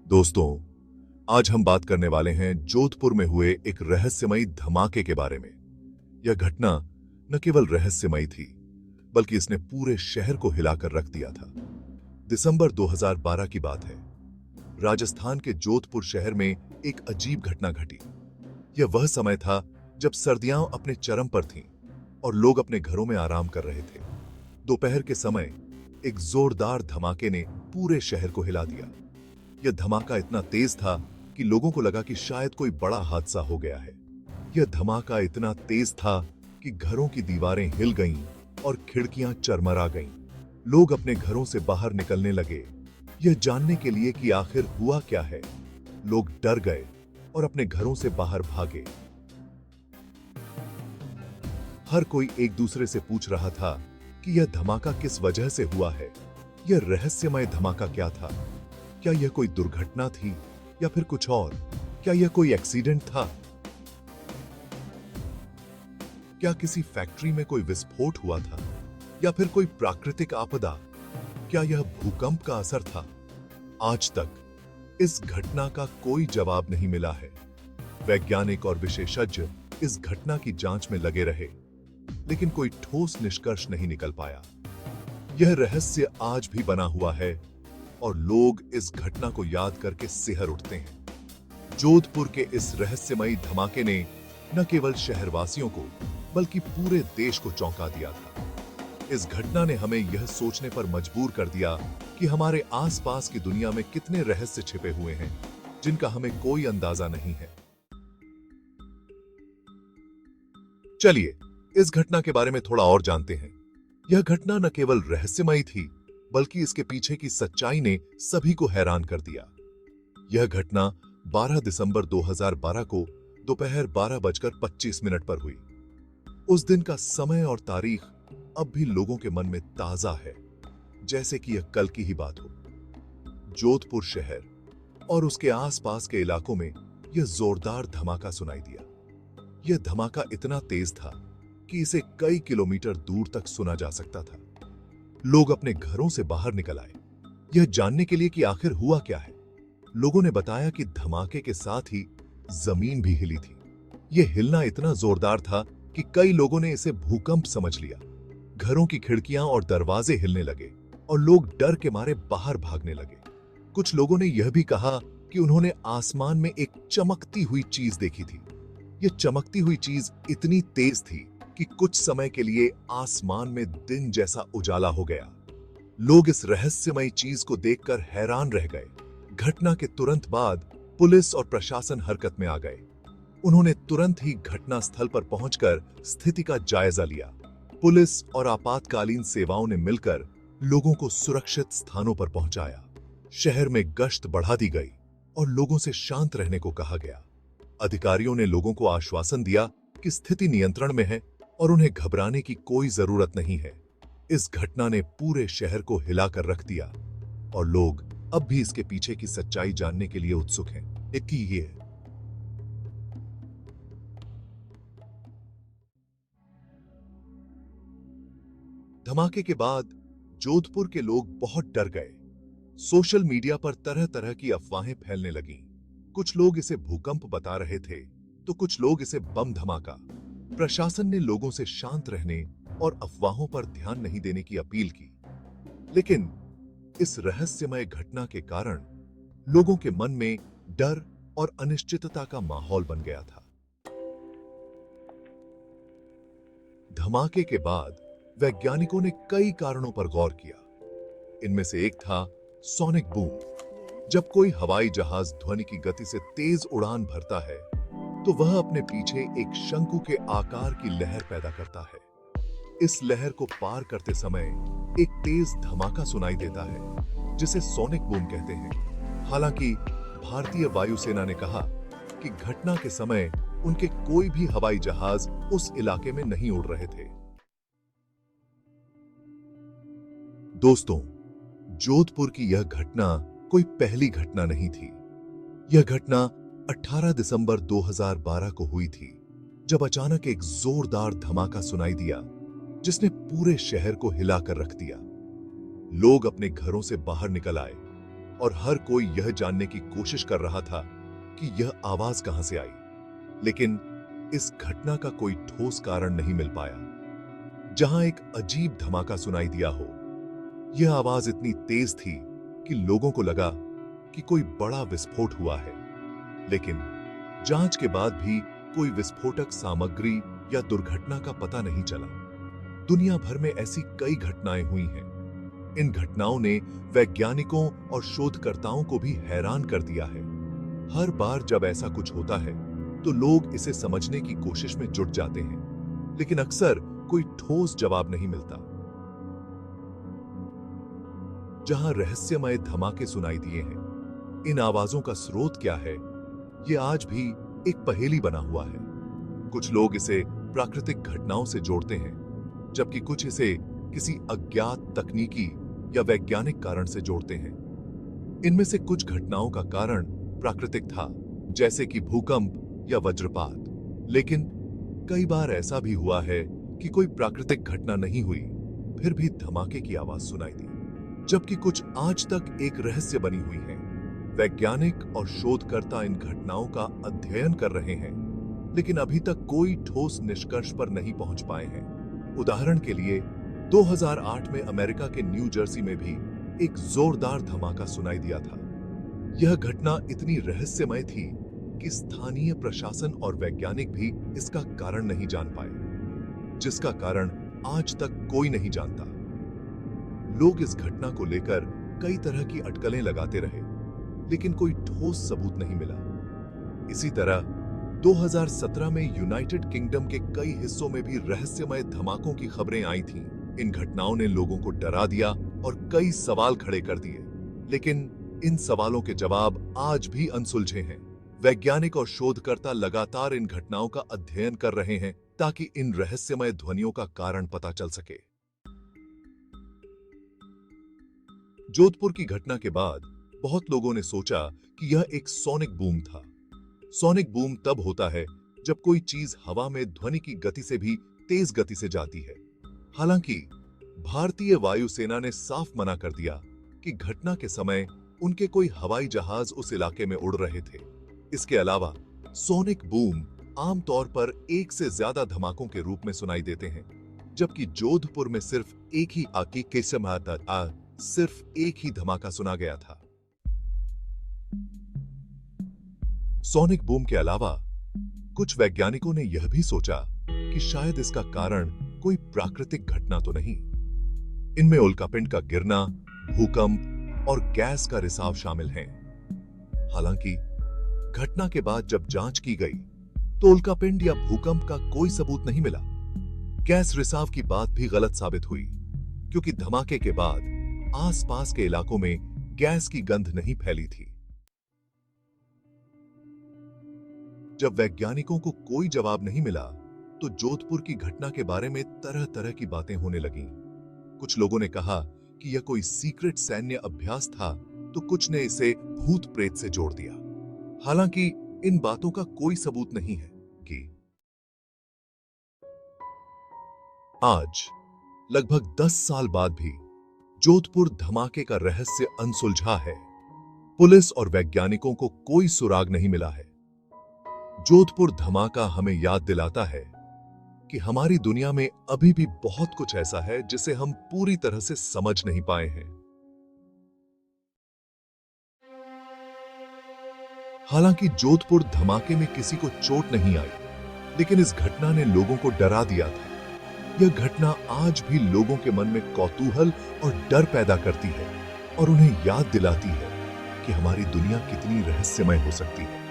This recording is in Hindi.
दोस्तों, आज हम बात करने वाले हैं जोधपुर में हुए एक रहस्यमयी धमाके के बारे में। यह घटना न केवल रहस्यमयी थी, बल्कि इसने पूरे शहर को हिलाकर रख दिया था। दिसंबर 2012 की बात है। राजस्थान के जोधपुर शहर में एक अजीब घटना घटी। यह वह समय था जब सर्दियां अपने चरम पर थीं और लोग अपने घरों में आराम कर रहे थे। दोपहर के समय एक जोरदार धमाके ने पूरे शहर को हिला दिया। यह धमाका इतना तेज था कि लोगों को लगा कि शायद कोई बड़ा हादसा हो गया है। यह धमाका इतना तेज था कि घरों की दीवारें हिल गईं और खिड़कियां चरमरा गईं। लोग अपने घरों से बाहर निकलने लगे, यह जानने के लिए कि आखिर हुआ क्या है। लोग डर गए और अपने घरों से बाहर भागे। हर कोई एक दूसरे से पूछ रहा था कि यह धमाका किस वजह से हुआ है। यह रहस्यमय धमाका क्या था? क्या यह कोई दुर्घटना थी या फिर कुछ और? क्या यह कोई एक्सीडेंट था? क्या किसी फैक्ट्री में कोई विस्फोट हुआ था या फिर कोई प्राकृतिक आपदा? क्या यह भूकंप का असर था? आज तक इस घटना का कोई जवाब नहीं मिला है। वैज्ञानिक और विशेषज्ञ इस घटना की जांच में लगे रहे, लेकिन कोई ठोस निष्कर्ष नहीं निकल पाया। यह रहस्य आज भी बना हुआ है और लोग इस घटना को याद करके सिहर उठते हैं। जोधपुर के इस रहस्यमयी धमाके ने न केवल शहरवासियों को बल्कि पूरे देश को चौंका दिया था। इस घटना ने हमें यह सोचने पर मजबूर कर दिया कि हमारे आसपास की दुनिया में कितने रहस्य छिपे हुए हैं जिनका हमें कोई अंदाजा नहीं है। चलिए इस घटना के बारे में थोड़ा और जानते हैं। यह घटना न केवल रहस्यमयी थी, बल्कि इसके पीछे की सच्चाई ने सभी को हैरान कर दिया। यह घटना 12 दिसंबर 2012 को दोपहर 12:25 पर हुई। उस दिन का समय और तारीख अब भी लोगों के मन में ताजा है, जैसे कि यह कल की ही बात हो। जोधपुर शहर और उसके आसपास के इलाकों में यह जोरदार धमाका सुनाई दिया। यह धमाका इतना तेज था कि इसे कई किलोमीटर दूर तक सुना जा सकता था। लोग अपने घरों से बाहर निकल आए, यह जानने के लिए कि आखिर हुआ क्या है। लोगों ने बताया कि धमाके के साथ ही जमीन भी हिली थी। यह हिलना इतना जोरदार था कि कई लोगों ने इसे भूकंप समझ लिया। घरों की खिड़कियां और दरवाजे हिलने लगे और लोग डर के मारे बाहर भागने लगे। कुछ लोगों ने यह भी कहा कि उन्होंने आसमान में एक चमकती हुई चीज देखी थी। यह चमकती हुई चीज इतनी तेज थी कि कुछ समय के लिए आसमान में दिन जैसा उजाला हो गया। लोग इस रहस्यमयी चीज को देखकर हैरान रह गए। घटना के तुरंत बाद पुलिस और प्रशासन हरकत में आ गए। उन्होंने तुरंत ही घटना स्थल पर पहुंचकर स्थिति का जायजा लिया। पुलिस और आपातकालीन सेवाओं ने मिलकर लोगों को सुरक्षित स्थानों पर पहुंचाया। शहर में गश्त बढ़ा दी गई और लोगों से शांत रहने को कहा गया। अधिकारियों ने लोगों को आश्वासन दिया कि स्थिति नियंत्रण में है और उन्हें घबराने की कोई जरूरत नहीं है। इस घटना ने पूरे शहर को हिलाकर रख दिया और लोग अब भी इसके पीछे की सच्चाई जानने के लिए उत्सुक हैं। एक की ये है। धमाके के बाद जोधपुर के लोग बहुत डर गए। सोशल मीडिया पर तरह तरह की अफवाहें फैलने लगीं। कुछ लोग इसे भूकंप बता रहे थे, तो कुछ लोग इसे बम धमाका। प्रशासन ने लोगों से शांत रहने और अफवाहों पर ध्यान नहीं देने की अपील की। लेकिन इस रहस्यमय घटना के कारण लोगों के मन में डर और अनिश्चितता का माहौल बन गया था। धमाके के बाद वैज्ञानिकों ने कई कारणों पर गौर किया। इनमें से एक था सोनिक बूम। जब कोई हवाई जहाज ध्वनि की गति से तेज उड़ान भरता है, तो वह अपने पीछे एक शंकु के आकार की लहर पैदा करता है। इस लहर को पार करते समय एक तेज धमाका सुनाई देता है, जिसे सोनिक बूम कहते हैं। हालांकि भारतीय वायुसेना ने कहा कि घटना के समय उनके कोई भी हवाई जहाज उस इलाके में नहीं उड़ रहे थे। दोस्तों, जोधपुर की यह घटना कोई पहली घटना नहीं थी। यह घटना 18 दिसंबर 2012 को हुई थी, जब अचानक एक जोरदार धमाका सुनाई दिया, जिसने पूरे शहर को हिलाकर रख दिया। लोग अपने घरों से बाहर निकल आए, और हर कोई यह जानने की कोशिश कर रहा था कि यह आवाज कहां से आई। लेकिन इस घटना का कोई ठोस कारण नहीं मिल पाया। जहां एक अजीब धमाका सुनाई दिया हो, यह आवाज इतनी तेज थी कि लोगों को लगा कि कोई बड़ा विस्फोट हुआ है। लेकिन जांच के बाद भी कोई विस्फोटक सामग्री या दुर्घटना का पता नहीं चला। दुनिया भर में ऐसी कई घटनाएं हुई हैं। इन घटनाओं ने वैज्ञानिकों और शोधकर्ताओं को भी हैरान कर दिया है। हर बार जब ऐसा कुछ होता है तो लोग इसे समझने की कोशिश में जुट जाते हैं, लेकिन अक्सर कोई ठोस जवाब नहीं मिलता। जहां रहस्यमय धमाके सुनाई दिए हैं, इन आवाजों का स्रोत क्या है, यह आज भी एक पहेली बना हुआ है। कुछ लोग इसे प्राकृतिक घटनाओं से जोड़ते हैं, जबकि कुछ इसे किसी अज्ञात तकनीकी या वैज्ञानिक कारण से जोड़ते हैं। इनमें से कुछ घटनाओं का कारण प्राकृतिक था, जैसे कि भूकंप या वज्रपात, लेकिन कई बार ऐसा भी हुआ है कि कोई प्राकृतिक घटना नहीं हुई, फिर भी धमाके की आवाज सुनाई दी, जबकि कुछ आज तक एक रहस्य बनी हुई है। वैज्ञानिक और शोधकर्ता इन घटनाओं का अध्ययन कर रहे हैं, लेकिन अभी तक कोई ठोस निष्कर्ष पर नहीं पहुंच पाए हैं। उदाहरण के लिए 2008 में अमेरिका के न्यू जर्सी में भी एक जोरदार धमाका सुनाई दिया था। यह घटना इतनी रहस्यमय थी कि स्थानीय प्रशासन और वैज्ञानिक भी इसका कारण नहीं जान पाए, जिसका कारण आज तक कोई नहीं जानता। लोग इस घटना को लेकर कई तरह की अटकलें लगाते रहे, लेकिन कोई ठोस सबूत नहीं मिला। इसी तरह 2017 में यूनाइटेड किंगडम के कई हिस्सों में भी रहस्यमय धमाकों की खबरें आई थीं। इन घटनाओं ने लोगों को डरा दिया और कई सवाल खड़े कर दिए, लेकिन इन सवालों के जवाब आज भी अनसुलझे हैं। वैज्ञानिक और शोधकर्ता लगातार इन घटनाओं का अध्ययन कर रहे हैं ताकि इन रहस्यमय ध्वनियों का कारण पता चल सके। जोधपुर की घटना के बाद बहुत लोगों ने सोचा कि यह एक सोनिक बूम था। सोनिक बूम तब होता है जब कोई चीज हवा में ध्वनि की गति से भी तेज गति से जाती है। हालांकि भारतीय वायुसेना ने साफ मना कर दिया कि घटना के समय उनके कोई हवाई जहाज उस इलाके में उड़ रहे थे। इसके अलावा सोनिक बूम आमतौर पर एक से ज्यादा धमाकों के रूप में सुनाई देते हैं, जबकि जोधपुर में सिर्फ एक ही आकी के सिर्फ एक ही धमाका सुना गया था। सोनिक बूम के अलावा कुछ वैज्ञानिकों ने यह भी सोचा कि शायद इसका कारण कोई प्राकृतिक घटना तो नहीं। इनमें उल्कापिंड का गिरना, भूकंप और गैस का रिसाव शामिल हैं। हालांकि घटना के बाद जब जांच की गई तो उल्कापिंड या भूकंप का कोई सबूत नहीं मिला। गैस रिसाव की बात भी गलत साबित हुई, क्योंकि धमाके के बाद आसपास के इलाकों में गैस की गंध नहीं फैली थी। जब वैज्ञानिकों को कोई जवाब नहीं मिला तो जोधपुर की घटना के बारे में तरह तरह की बातें होने लगीं। कुछ लोगों ने कहा कि यह कोई सीक्रेट सैन्य अभ्यास था, तो कुछ ने इसे भूत प्रेत से जोड़ दिया। हालांकि इन बातों का कोई सबूत नहीं है कि आज लगभग 10 साल बाद भी जोधपुर धमाके का रहस्य अनसुलझा है। पुलिस और वैज्ञानिकों को कोई सुराग नहीं मिला है। जोधपुर धमाका हमें याद दिलाता है कि हमारी दुनिया में अभी भी बहुत कुछ ऐसा है जिसे हम पूरी तरह से समझ नहीं पाए हैं। हालांकि जोधपुर धमाके में किसी को चोट नहीं आई, लेकिन इस घटना ने लोगों को डरा दिया था। यह घटना आज भी लोगों के मन में कौतूहल और डर पैदा करती है और उन्हें याद दिलाती है कि हमारी दुनिया कितनी रहस्यमय हो सकती है।